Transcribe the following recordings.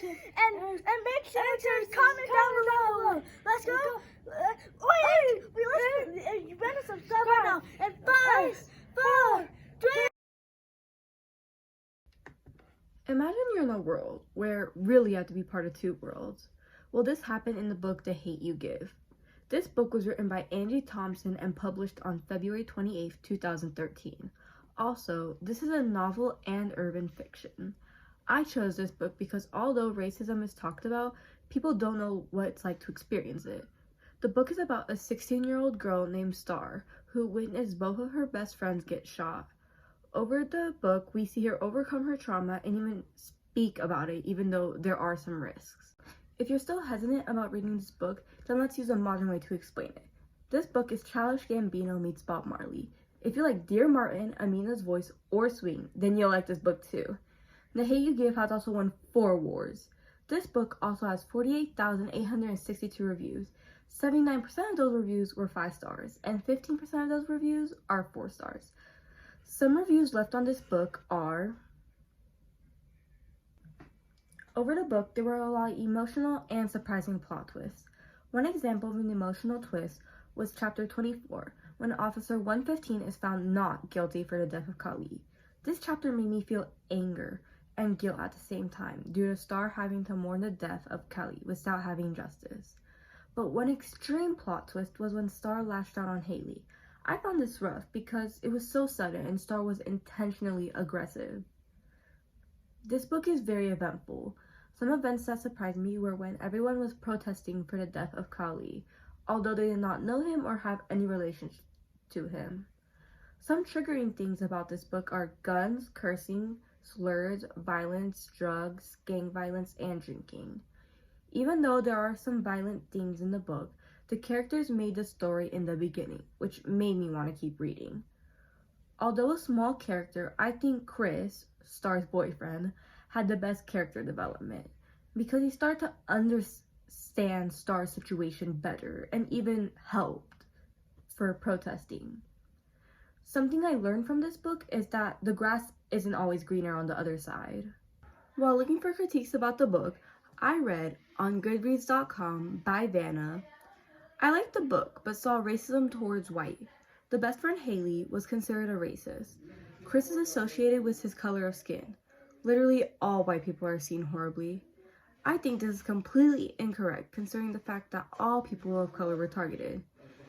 and make sure to comment down below. Let's go. You better subscribe right now. And 5, 4, 3. Imagine you're in a world where really you have to be part of two worlds. Well, this happened in the book The Hate U Give. This book was written by Angie Thompson and published on February 28, 2013. Also, this is a novel and urban fiction. I chose this book because although racism is talked about, people don't know what it's like to experience it. The book is about a 16-year-old girl named Star who witnessed both of her best friends get shot. Over the book, we see her overcome her trauma and even speak about it, even though there are some risks. If you're still hesitant about reading this book, then let's use a modern way to explain it. This book is Childish Gambino meets Bob Marley. If you like Dear Martin, Amina's Voice, or Swing, then you'll like this book too. The Hate U Give has also won 4 awards. This book also has 48,862 reviews. 79% of those reviews were 5 stars, and 15% of those reviews are 4 stars. Some reviews left on this book are: over the book, there were a lot of emotional and surprising plot twists. One example of an emotional twist was chapter 24, when Officer 115 is found not guilty for the death of Kali. This chapter made me feel anger and guilt at the same time, due to Star having to mourn the death of Kali without having justice. But one extreme plot twist was when Star lashed out on Haley. I found this rough because it was so sudden and Star was intentionally aggressive. This book is very eventful. Some events that surprised me were when everyone was protesting for the death of Kali, although they did not know him or have any relation to him. Some triggering things about this book are guns, cursing, slurs, violence, drugs, gang violence, and drinking. Even though there are some violent themes in the book, the characters made the story in the beginning, which made me want to keep reading. Although a small character, I think Chris, Star's boyfriend, had the best character development because he started to understand Star's situation better and even helped for protesting. Something I learned from this book is that the grass isn't always greener on the other side. While looking for critiques about the book, I read on Goodreads.com by Vanna. I liked the book, but saw racism towards white. The best friend Haley was considered a racist. Chris is associated with his color of skin. Literally all white people are seen horribly. I think this is completely incorrect considering the fact that all people of color were targeted.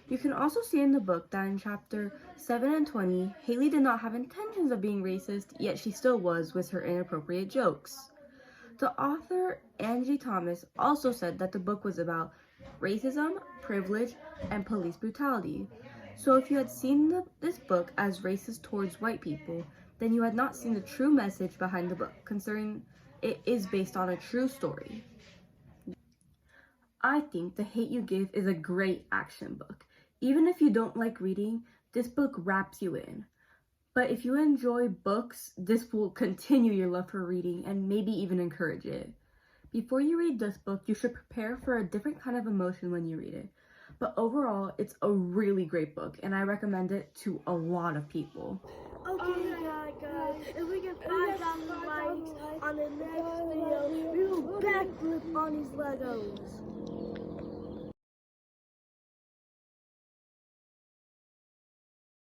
You can also see in the book that in chapter 7 and 20, Haley did not have intentions of being racist, yet she still was with her inappropriate jokes. The author, Angie Thomas, also said that the book was about racism, privilege, and police brutality. So if you had seen this book as racist towards white people, then you had not seen the true message behind the book, considering it is based on a true story. I think The Hate U Give is a great action book. Even if you don't like reading, this book wraps you in. But if you enjoy books, this will continue your love for reading and maybe even encourage it. Before you read this book, you should prepare for a different kind of emotion when you read it. But overall, it's a really great book, and I recommend it to a lot of people. Okay, guys, if we get 5,000 likes on the next video, we will backflip on these Legos.